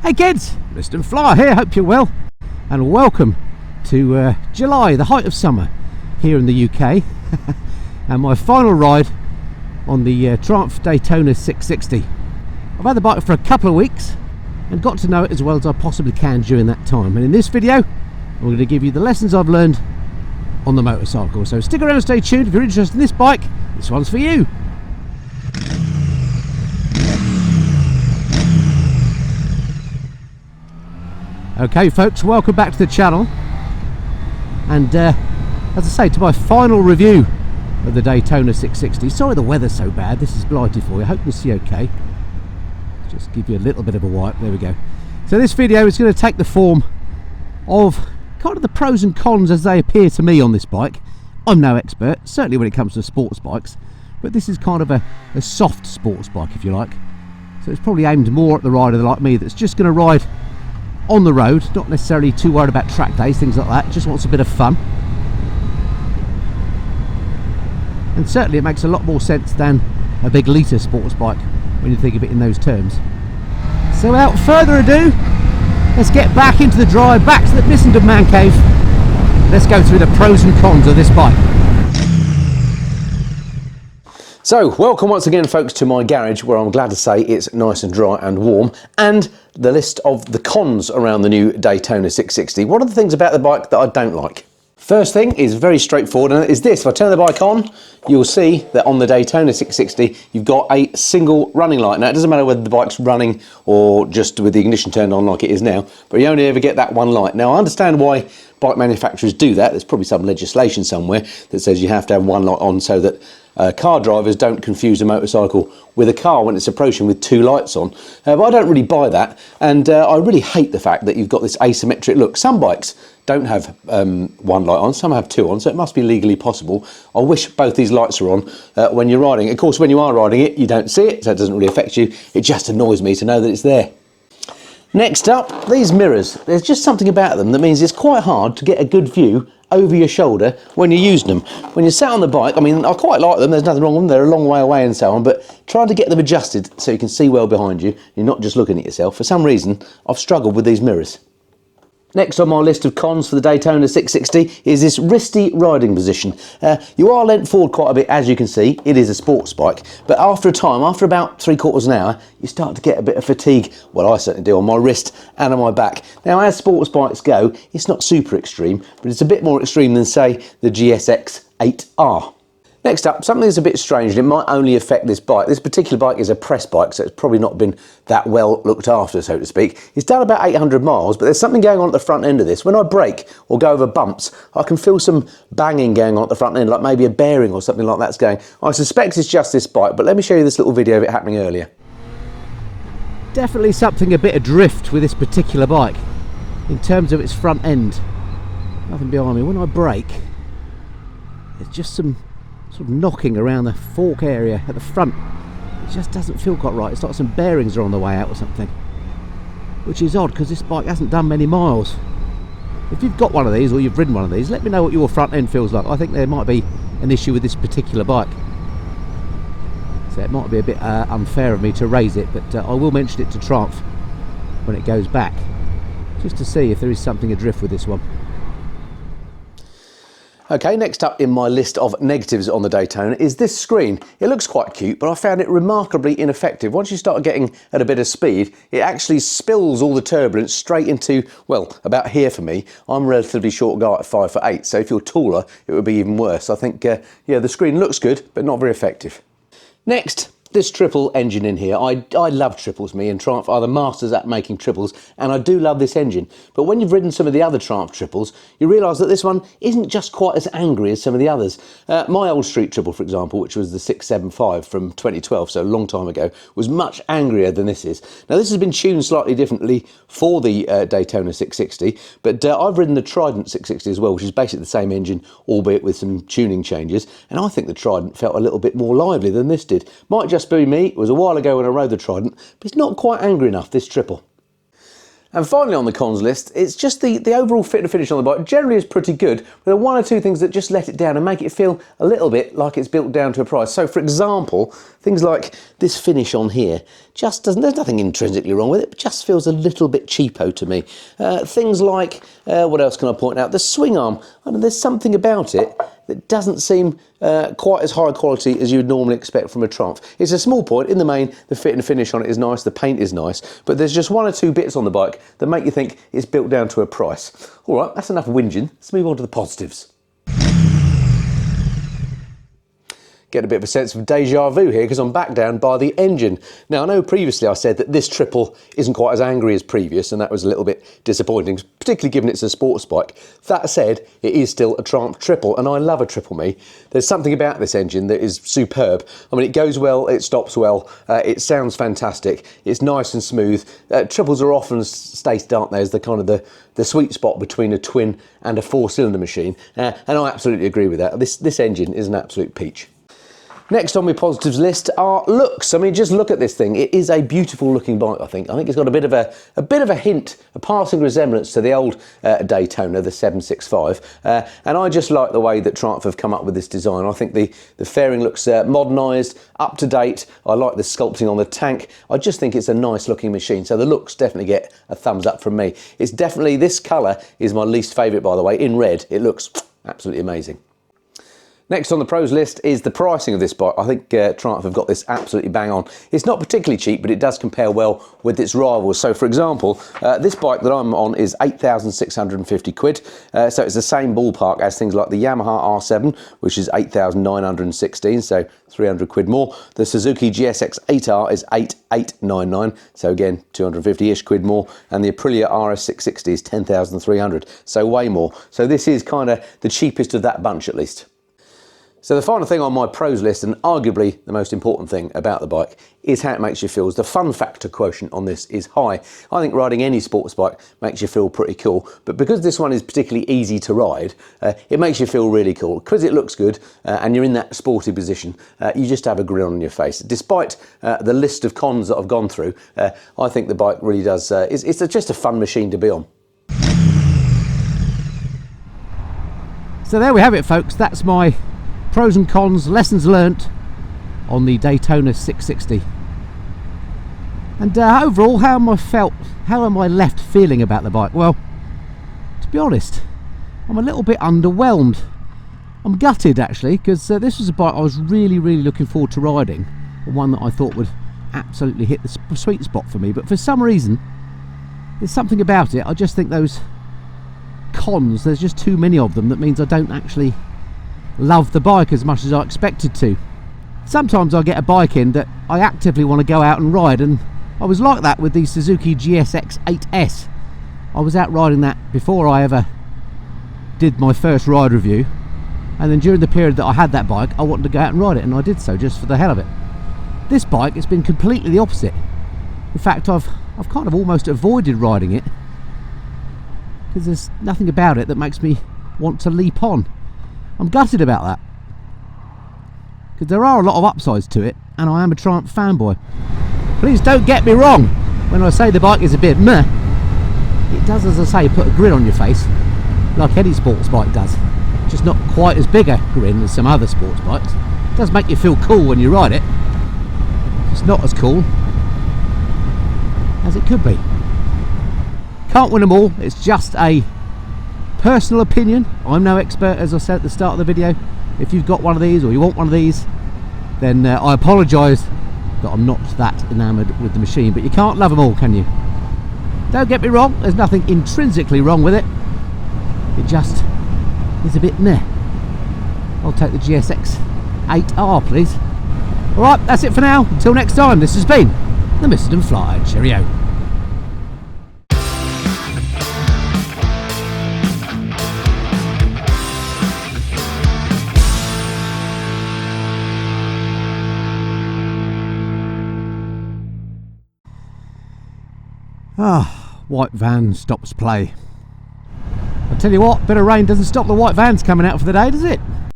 Hey kids, Mr. Flyer here, hope you're well, and welcome to July, the height of summer here in the UK, and my final ride on the Triumph Daytona 660. I've had the bike for a couple of weeks and got to know it as well as I possibly can during that time, and in this video I'm going to give you the lessons I've learned on the motorcycle, so stick around and stay tuned. If you're interested in this bike, this one's for you. Okay folks, welcome back to the channel, and as I say, to my final review of the Daytona 660. Sorry the weather's so bad, this is blighty for you, I hope you see okay. Just give you a little bit of a wipe, there we go. So this video is going to take the form of kind of the pros and cons as they appear to me on this bike. I'm no expert, certainly when it comes to sports bikes, but this is kind of a soft sports bike if you like. So it's probably aimed more at the rider like me that's just going to ride on the road, not necessarily too worried about track days, things like that, just wants a bit of fun. And certainly it makes a lot more sense than a big litre sports bike when you think of it in those terms. So without further ado, let's get back into the drive, back to the Missenden Man Cave. Let's go through the pros and cons of this bike. So, welcome once again folks to my garage, where I'm glad to say it's nice and dry and warm, and the list of the cons around the new Daytona 660. What are the things about the bike that I don't like? First thing is very straightforward, and it is this. If I turn the bike on, you'll see that on the Daytona 660 you've got a single running light. Now it doesn't matter whether the bike's running or just with the ignition turned on like it is now, but you only ever get that one light. Now I understand why bike manufacturers do that. There's probably some legislation somewhere that says you have to have one light on so that car drivers don't confuse a motorcycle with a car when it's approaching with two lights on. But I don't really buy that, and I really hate the fact that you've got this asymmetric look. Some bikes don't have one light on, some have two on, so it must be legally possible. I wish both these lights are on when you're riding. Of course, when you are riding it, you don't see it, so it doesn't really affect you. It just annoys me to know that it's there. Next up, these mirrors. There's just something about them that means it's quite hard to get a good view over your shoulder when you're using them. When you're sat on the bike, I mean, I quite like them, there's nothing wrong with them, they're a long way away and so on, but trying to get them adjusted so you can see well behind you, you're not just looking at yourself. For some reason, I've struggled with these mirrors. Next on my list of cons for the Daytona 660 is this wristy riding position. You are leant forward quite a bit, as you can see. It is a sports bike, but after a time, after about 3/4 of an hour, you start to get a bit of fatigue. Well, I certainly do, on my wrist and on my back. Now, as sports bikes go, it's not super extreme, but it's a bit more extreme than, say, the GSX8R. Next up, something that's a bit strange, and it might only affect this bike. This particular bike is a press bike, so it's probably not been that well looked after, so to speak. It's done about 800 miles, but there's something going on at the front end of this. When I brake or go over bumps, I can feel some banging going on at the front end, like maybe a bearing or something like that's going. I suspect it's just this bike, but let me show you this little video of it happening earlier. Definitely something a bit adrift with this particular bike in terms of its front end. Nothing behind me. When I brake, there's just some sort of knocking around the fork area at the front. It just doesn't feel quite right. It's like some bearings are on the way out or something, which is odd because this bike hasn't done many miles. If you've got one of these or you've ridden one of these, let me know what your front end feels like. I think there might be an issue with this particular bike, so it might be a bit unfair of me to raise it, but I will mention it to Triumph when it goes back, just to see if there is something adrift with this one. Okay, next up in my list of negatives on the Daytona is this screen. It looks quite cute, but I found it remarkably ineffective. Once you start getting at a bit of speed, it actually spills all the turbulence straight into, well, about here for me. I'm a relatively short guy at 5'8", so if you're taller, it would be even worse. I think, yeah, the screen looks good, but not very effective. Next, this triple engine in here. I love triples, me and Triumph are the masters at making triples, and I do love this engine. But when you've ridden some of the other Triumph triples, you realise that this one isn't just quite as angry as some of the others. My old street triple, for example, which was the 675 from 2012, so a long time ago, was much angrier than this is. Now this has been tuned slightly differently for the Daytona 660, but I've ridden the Trident 660 as well, which is basically the same engine, albeit with some tuning changes, and I think the Trident felt a little bit more lively than this did. Might just be me. It was a while ago when I rode the Trident, but it's not quite angry enough, this triple. And finally on the cons list, it's just the overall fit and finish on the bike generally is pretty good, but there are one or two things that just let it down and make it feel a little bit like it's built down to a price. So for example, Things like this finish on here just doesn't, there's nothing intrinsically wrong with it, but just feels a little bit cheapo to me. Things like, what else can I point out? The swing arm, I don't know, there's something about it that doesn't seem quite as high quality as you would normally expect from a Triumph. It's a small point. In the main, the fit and finish on it is nice, the paint is nice, but there's just one or two bits on the bike that make you think it's built down to a price. All right, that's enough whinging. Let's move on to the positives. Get a bit of a sense of deja vu here because I'm back down by the engine. Now, I know previously I said that this triple isn't quite as angry as previous, and that was a little bit disappointing, particularly given it's a sports bike. That said, it is still a Triumph triple, and I love a triple me. There's something about this engine that is superb. I mean, it goes well, it stops well, it sounds fantastic, it's nice and smooth. Triples are often stated, aren't they, as the kind of the sweet spot between a twin and a four-cylinder machine, and I absolutely agree with that. This engine is an absolute peach. Next on my positives list are looks. I mean, just look at this thing. It is a beautiful looking bike, I think. I think it's got a bit of a hint, a passing resemblance to the old Daytona, the 765. And I just like the way that Triumph have come up with this design. I think the fairing looks modernised, up to date. I like the sculpting on the tank. I just think it's a nice looking machine. So the looks definitely get a thumbs up from me. It's definitely, this colour is my least favourite, by the way. In red, it looks absolutely amazing. Next on the pros list is the pricing of this bike. I think Triumph have got this absolutely bang on. It's not particularly cheap, but it does compare well with its rivals. So, for example, this bike that I'm on is 8,650 quid. So it's the same ballpark as things like the Yamaha R7, which is 8,916, so 300 quid more. The Suzuki GSXS125 is 8,899, so again 250-ish quid more. And the Aprilia RS 660 is 10,300, so way more. So this is kind of the cheapest of that bunch, at least. So the final thing on my pros list, and arguably the most important thing about the bike, is how it makes you feel. The fun factor quotient on this is high. I think riding any sports bike makes you feel pretty cool, but because this one is particularly easy to ride, it makes you feel really cool. Because it looks good and you're in that sporty position, you just have a grin on your face. Despite the list of cons that I've gone through, I think the bike really does, it's just a fun machine to be on. So there we have it, folks. That's my pros and cons, lessons learnt on the Daytona 660. And overall, how am I left feeling about the bike? Well, to be honest, I'm a little bit underwhelmed. I'm gutted actually, because this was a bike I was really looking forward to riding, one that I thought would absolutely hit the sweet spot for me, but for some reason there's something about it. I just think those cons, there's just too many of them, that means I don't actually love the bike as much as I expected to. Sometimes I get a bike in that I actively want to go out and ride, and I was like that with the Suzuki GSX-8S. I was out riding that before I ever did my first ride review, and then during the period that I had that bike I wanted to go out and ride it, and I did so just for the hell of it. This bike, it's been completely the opposite. In fact, I've kind of almost avoided riding it because there's nothing about it that makes me want to leap on. I'm gutted about that, because there are a lot of upsides to it, and I am a Triumph fanboy. Please don't get me wrong when I say the bike is a bit meh. It does, as I say, put a grin on your face, like any sports bike does. Just not quite as big a grin as some other sports bikes. It does make you feel cool when you ride it. It's not as cool as it could be. Can't win them all. It's just a personal opinion. I'm no expert, as I said at the start of the video. If you've got one of these or you want one of these, then I apologise that I'm not that enamoured with the machine, but you can't love them all, can you? Don't get me wrong, there's nothing intrinsically wrong with it. It just is a bit meh. I'll take the GSX-8R, please. Alright, that's it for now. Until next time, this has been the Mr. and Fly. Cheerio. White van stops play. I tell you what, bit of rain doesn't stop the white vans coming out for the day, does it?